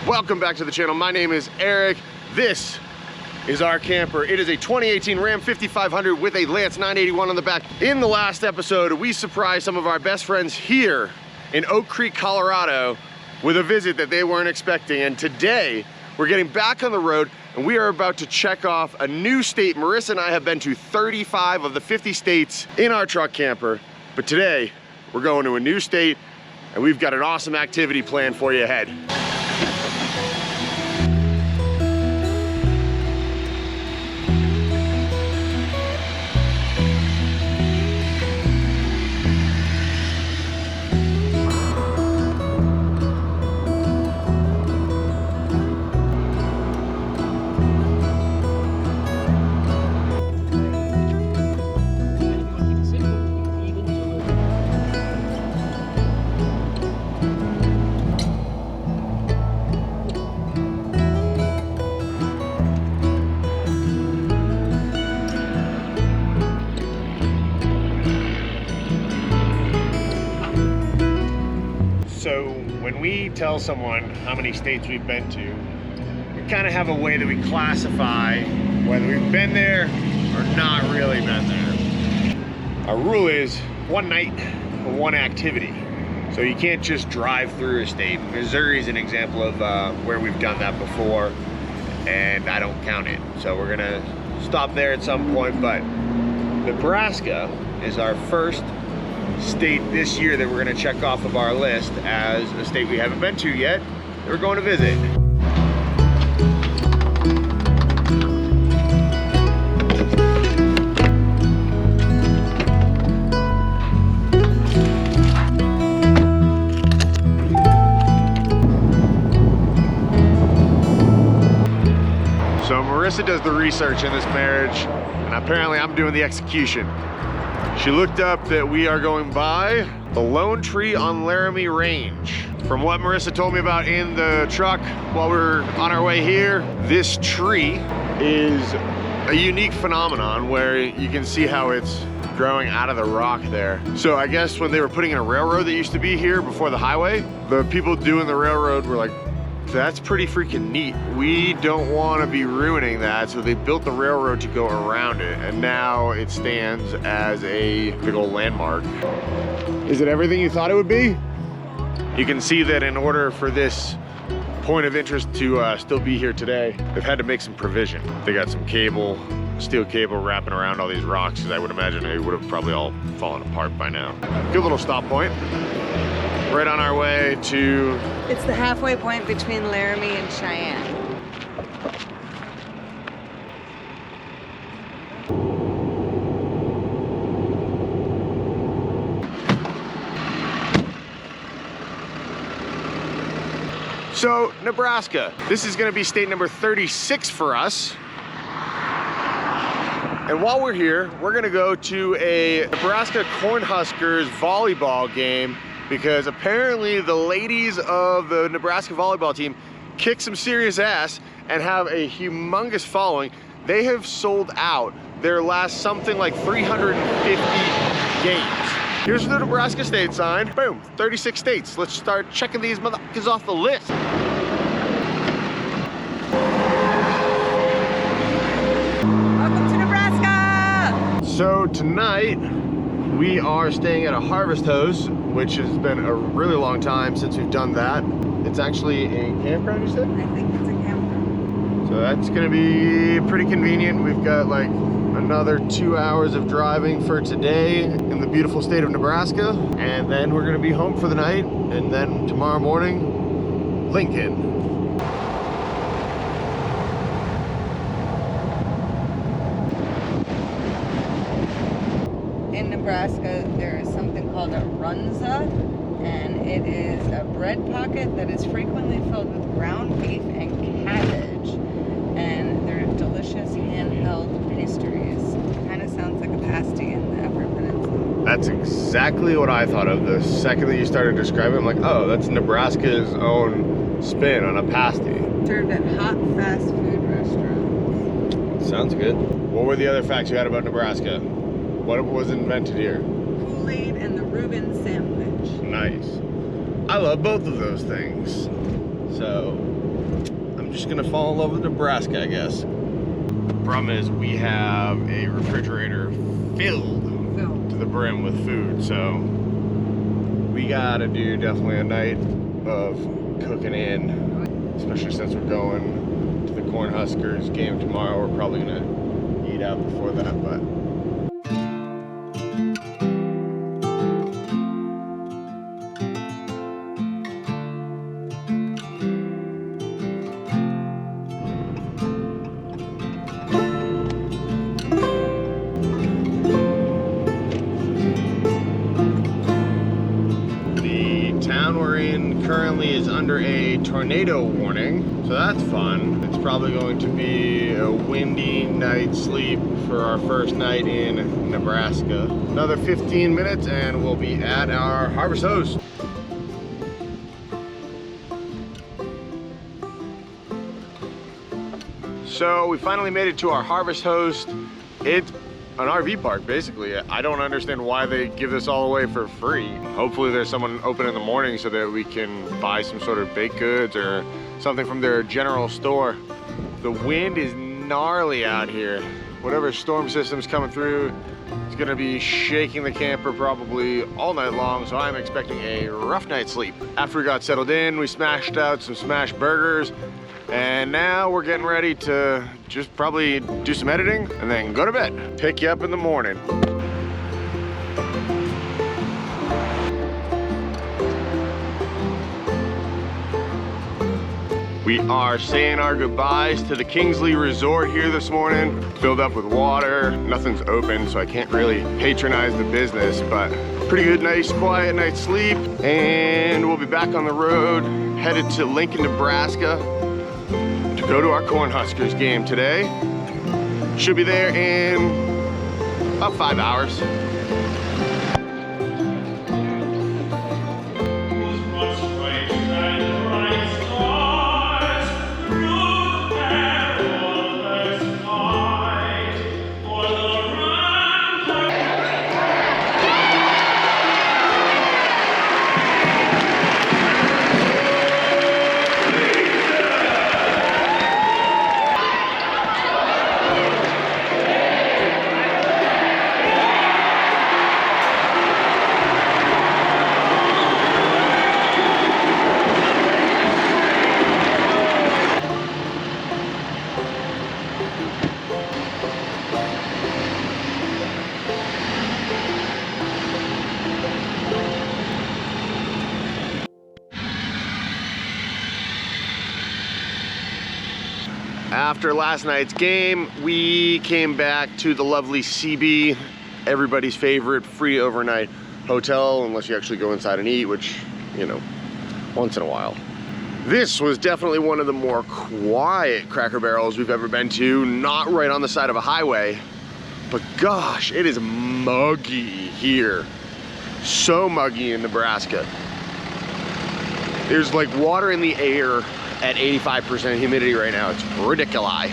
Welcome back to the channel. My name is Eric. This is our camper. It is a 2018 Ram 5500 with a Lance 981 on the back. In the last episode, we surprised some of our best friends here in Oak Creek, Colorado with a visit that they weren't expecting. And today, we're getting back on the road and we are about to check off a new state. Marissa and I have been to 35 of the 50 states in our truck camper. But today, we're going to a new state and we've got an awesome activity planned for you ahead. So when we tell someone how many states we've been to, we kind of have a way that we classify whether we've been there or not really been there. Our rule is one night or one activity. So you can't just drive through a state. Missouri is an example of where we've done that before, and I don't count it. So we're gonna stop there at some point, but Nebraska is our first state this year that we're going to check off of our list as a state we haven't been to yet that we're going to visit. So Marissa does the research in this marriage and apparently I'm doing the execution. She looked up that we are going by the Lone Tree on Laramie Range. From what Marissa told me about in the truck while we were on our way here, this tree is a unique phenomenon where you can see how it's growing out of the rock there. So I guess when they were putting in a railroad that used to be here before the highway, the people doing the railroad were like, that's pretty freaking neat. We don't want to be ruining that, so they built the railroad to go around it, and now it stands as a big old landmark. Is it everything you thought it would be? You can see that in order for this point of interest to still be here today, they've had to make some provision. They got some cable, steel cable wrapping around all these rocks, because I would imagine they would have probably all fallen apart by now. Good little stop point. Right on our way to... It's the halfway point between Laramie and Cheyenne. So, Nebraska. This is gonna be state number 36 for us. And while we're here, we're gonna go to a Nebraska Cornhuskers volleyball game because apparently the ladies of the Nebraska volleyball team kick some serious ass and have a humongous following. They have sold out their last something like 350 games. Here's the Nebraska state sign. Boom, 36 states. Let's start checking these motherfuckers off the list. Welcome to Nebraska! So tonight, we are staying at a Harvest Hose, which has been a really long time since we've done that. It's actually a campground, you said? I think it's a campground. So that's gonna be pretty convenient. We've got like another 2 hours of driving for today in the beautiful state of Nebraska. And then we're gonna be home for the night. And then tomorrow morning, Lincoln. In Nebraska, there is something called a runza, and it is a bread pocket that is frequently filled with ground beef and cabbage, and they're delicious handheld pastries. Kind of sounds like a pasty in the Upper Peninsula. That's exactly what I thought of the second that you started describing. I'm like, oh, that's Nebraska's own spin on a pasty. Served at hot fast food restaurants. Sounds good. What were the other facts you had about Nebraska? What was invented here? Kool-Aid and the Reuben sandwich. Nice. I love both of those things. So I'm just gonna fall in love with Nebraska, I guess. Problem is, we have a refrigerator filled to the brim with food, so we gotta do definitely a night of cooking in, especially since we're going to the Cornhuskers game tomorrow. We're probably gonna eat out before that, but currently is under a tornado warning, so that's fun. It's probably going to be a windy night's sleep for our first night in Nebraska. Another 15 minutes and we'll be at our harvest host. So we finally made it to our harvest host. It's an RV park, basically. I don't understand why they give this all away for free. Hopefully there's someone open in the morning so that we can buy some sort of baked goods or something from their general store. The wind is gnarly out here. Whatever storm system's coming through is gonna be shaking the camper probably all night long, so I'm expecting a rough night's sleep. After we got settled in, we smashed out some smashed burgers, and now we're getting ready to just probably do some editing and then go to bed. Pick you up in the morning. We are saying our goodbyes to the Kingsley Resort here this morning. Filled up with water, nothing's open, so I can't really patronize the business, but pretty good, nice, quiet night's sleep. And we'll be back on the road, headed to Lincoln, Nebraska, to go to our Cornhuskers game today. Should be there in about 5 hours. After last night's game, we came back to the lovely CB, everybody's favorite free overnight hotel, unless you actually go inside and eat, which, you know, once in a while. This was definitely one of the more quiet Cracker Barrels we've ever been to, not right on the side of a highway, but gosh, it is muggy here. So muggy in Nebraska. There's like water in the air at 85% humidity right now. It's ridiculous.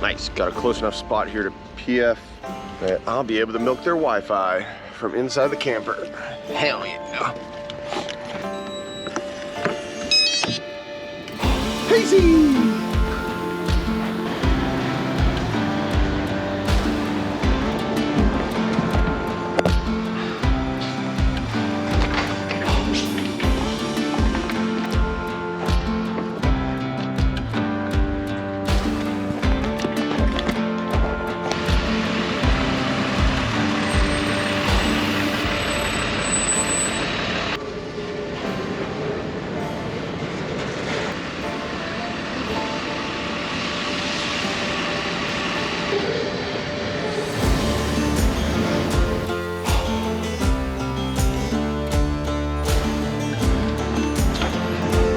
Nice, got a close enough spot here to PF that I'll be able to milk their Wi-Fi from inside the camper. Hell yeah. Pacey!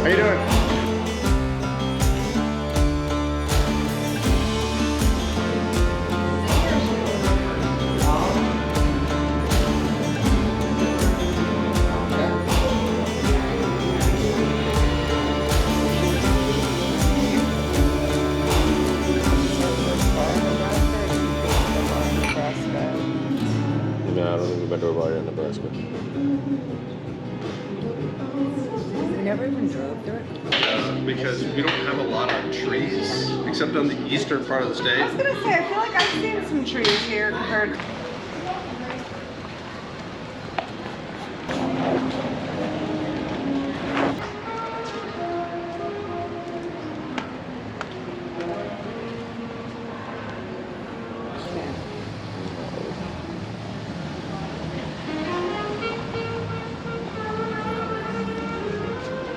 How you doing? area in Nebraska. We never even drove through it. Because we don't have a lot of trees, except on the eastern part of the state. I was gonna say, I feel like I've seen some trees here compared.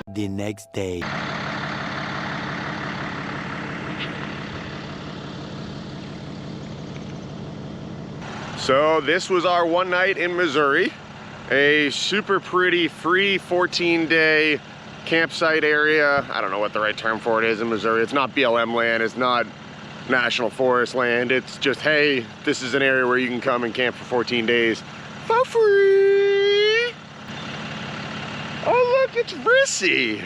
The next day. So this was our one night in Missouri, a super pretty free 14-day campsite area. I don't know what the right term for it is in Missouri. It's not BLM land, it's not national forest land. It's just, hey, this is an area where you can come and camp for 14 days for free. Oh look, it's Rissy.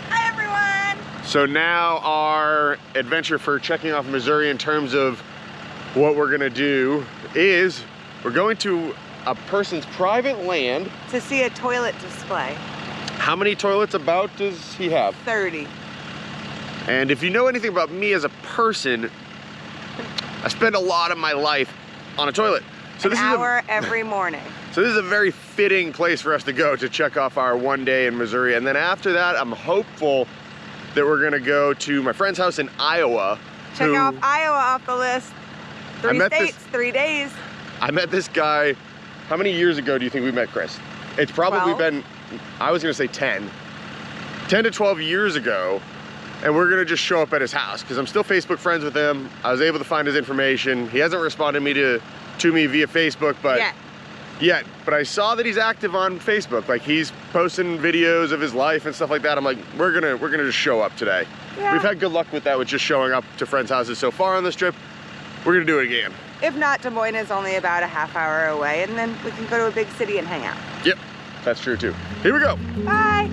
Hi everyone! So now our adventure for checking off Missouri in terms of what we're gonna do is we're going to a person's private land. To see a toilet display. How many toilets about does he have? 30. And if you know anything about me as a person, I spend a lot of my life on a toilet. So An hour every morning. So this is a very fitting place for us to go to check off our one day in Missouri. And then after that, I'm hopeful that we're gonna go to my friend's house in Iowa. Check off Iowa off the list. 3 states, 3 days. I met this guy, how many years ago do you think we met Chris? It's probably 12? been, I was gonna say 10 to 12 years ago. And we're gonna just show up at his house because I'm still Facebook friends with him. I was able to find his information. He hasn't responded to me via Facebook, but yet. But I saw that he's active on Facebook. Like he's posting videos of his life and stuff like that. I'm like, we're gonna just show up today. Yeah. We've had good luck with that, with just showing up to friends' houses so far on this trip. We're gonna do it again. If not, Des Moines is only about a half hour away, and then we can go to a big city and hang out. Yep, that's true too. Here we go. Bye.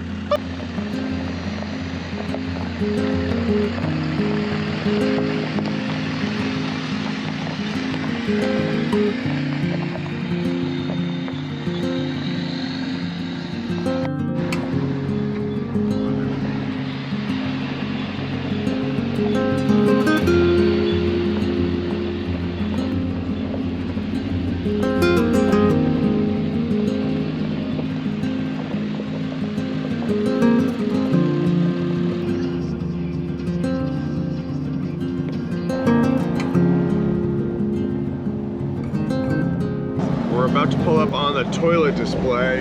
We're about to pull up on the toilet display.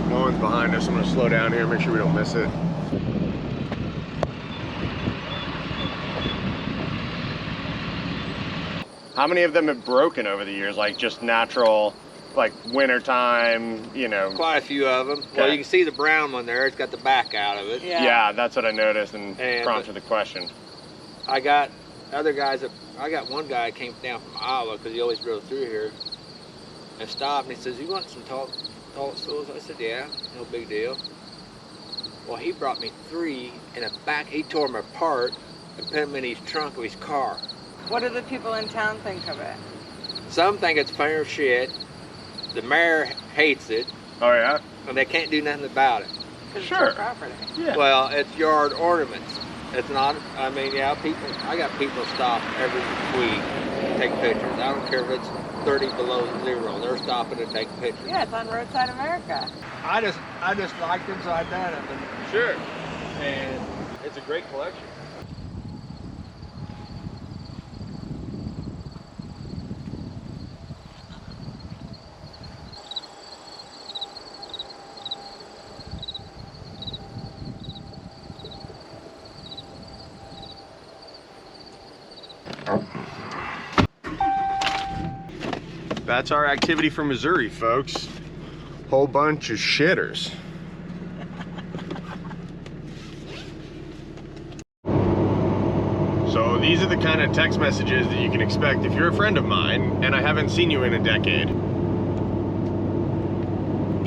No one's behind us. I'm gonna slow down here, make sure we don't miss it. How many of them have broken over the years? Like just natural, like winter time, you know? Quite a few of them. Okay. Well, you can see the brown one there. It's got the back out of it. Yeah, that's what I noticed and And- prompted the question. I got other guys that, I got one guy that came down from Iowa because he always drove through here and stopped and he says, "You want some toilet stools?" I said, "Yeah, no big deal." Well, he brought me 3 in a back. He tore them apart and put them in his trunk of his car. What do the people in town think of it? Some think it's fair shit. The mayor hates it Oh yeah? and they can't do nothing about it. 'Cause Sure. It's our property. Yeah. Well, it's yard ornaments. It's not, I mean, yeah, I got people stop every week to take pictures. I don't care if it's 30 below 0. They're stopping to take pictures. Yeah, it's on Roadside America. I just like them, so I done them. Sure. And it's a great collection. That's our activity for Missouri, folks. Whole bunch of shitters. So these are the kind of text messages that you can expect if you're a friend of mine and I haven't seen you in a decade.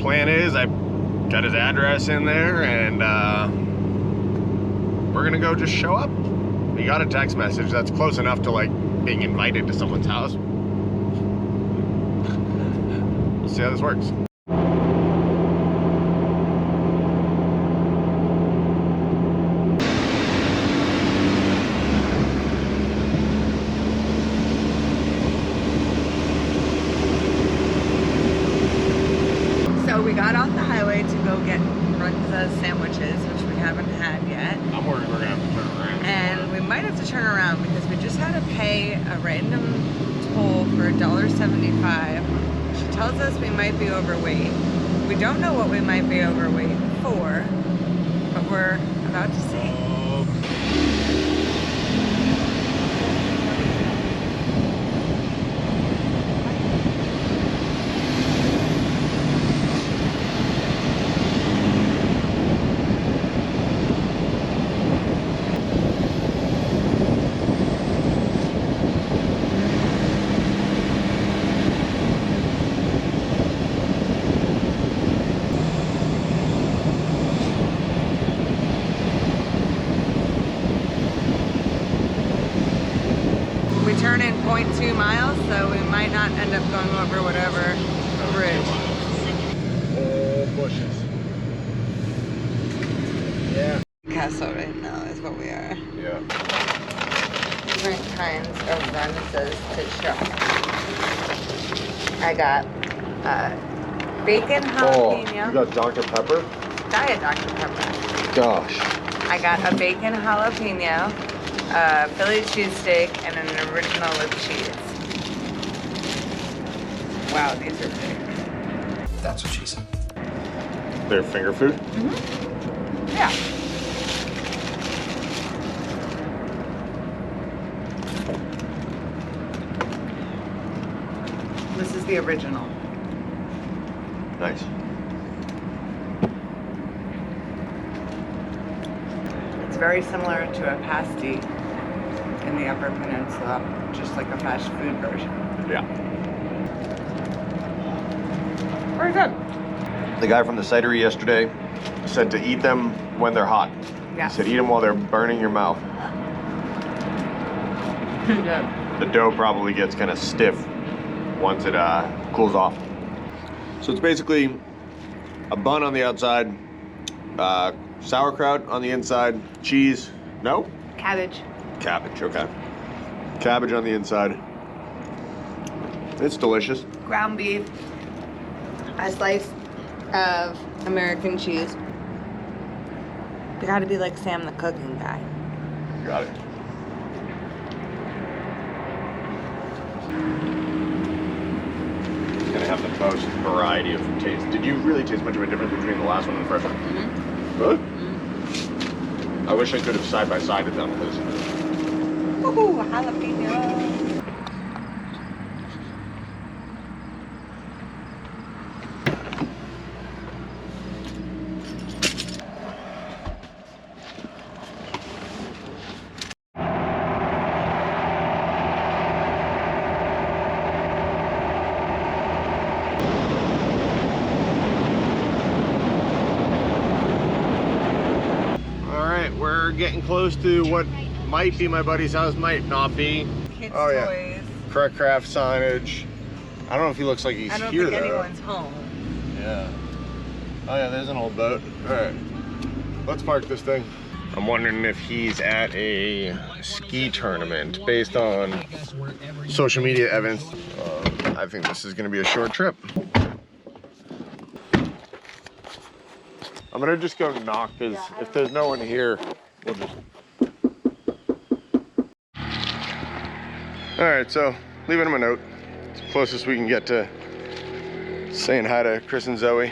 Plan is I got his address in there and we're gonna go just show up. We got a text message that's close enough to like being invited to someone's house. We'll see how this works. So we got off the highway to go get Runza sandwiches, which we haven't had yet. I'm worried we're gonna have to turn around. And we might have to turn around because we just had to pay a random toll for $1.75. She tells us we might be overweight. We don't know what we might be overweight for, but we're about to see. We turn in 0.2 miles, so we might not end up going over whatever bridge. Oh, bushes. Yeah. Castle right now is what we are. Yeah. Different kinds of Runzas to try. I got bacon jalapeno. You got Dr. Pepper? Diet Dr. Pepper. Gosh. I got a bacon jalapeno, a Philly cheesesteak, and an original with cheese. Wow, these are big. That's what she said. Their finger food? Yeah. This is the original. Nice. It's very similar to a pasty in the Upper Peninsula, just like a fast food version. Yeah. Very good. The guy from the cidery yesterday said to eat them when they're hot. Yeah. He said eat them while they're burning your mouth. Good. The dough probably gets kind of stiff once it cools off. So it's basically a bun on the outside, sauerkraut on the inside, cheese, no? Cabbage. Cabbage, okay. Cabbage on the inside. It's delicious. Ground beef. A slice of American cheese. You gotta be like Sam the cooking guy. Got it. It's gonna have the most variety of taste. Did you really taste much of a difference between the last one and the first one? Mm-hmm. Really? I wish I could have side by sided them because Woohoo, jalapeno. we're getting close to what might be my buddy's house, might not be. Kids' yeah. toys. Correct craft signage. I don't know if he looks like he's I don't here think though. anyone's home. Yeah. Oh yeah, there's an old boat. All right, let's park this thing. I'm wondering if he's at a ski tournament based on social media evidence. I think this is gonna be a short trip. I'm gonna just go knock, because if there's no one here, we'll just... All right, so leaving him a note. It's the closest we can get to saying hi to Chris and Zoe.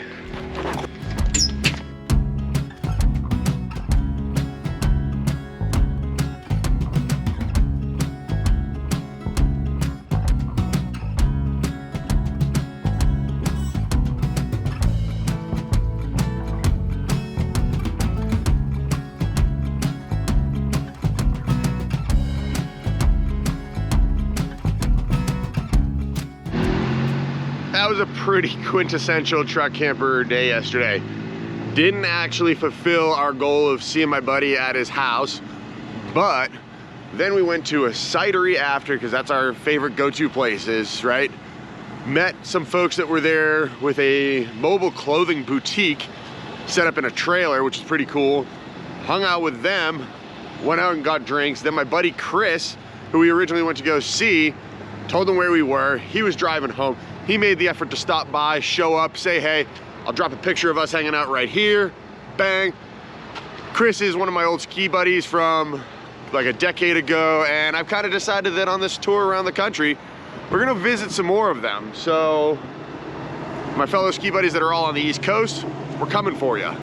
That was a pretty quintessential truck camper day yesterday. Didn't actually fulfill our goal of seeing my buddy at his house, but then we went to a cidery after, because that's our favorite go-to places, right? Met some folks that were there with a mobile clothing boutique set up in a trailer, which is pretty cool. Hung out with them, went out and got drinks. Then my buddy Chris, who we originally went to go see, told them where we were. He was driving home. He made the effort to stop by, show up, say, hey, I'll drop a picture of us hanging out right here. Bang. Chris is one of my old ski buddies from like a decade ago, and I've kind of decided that on this tour around the country, we're gonna visit some more of them. So my fellow ski buddies that are all on the East Coast, we're coming for you.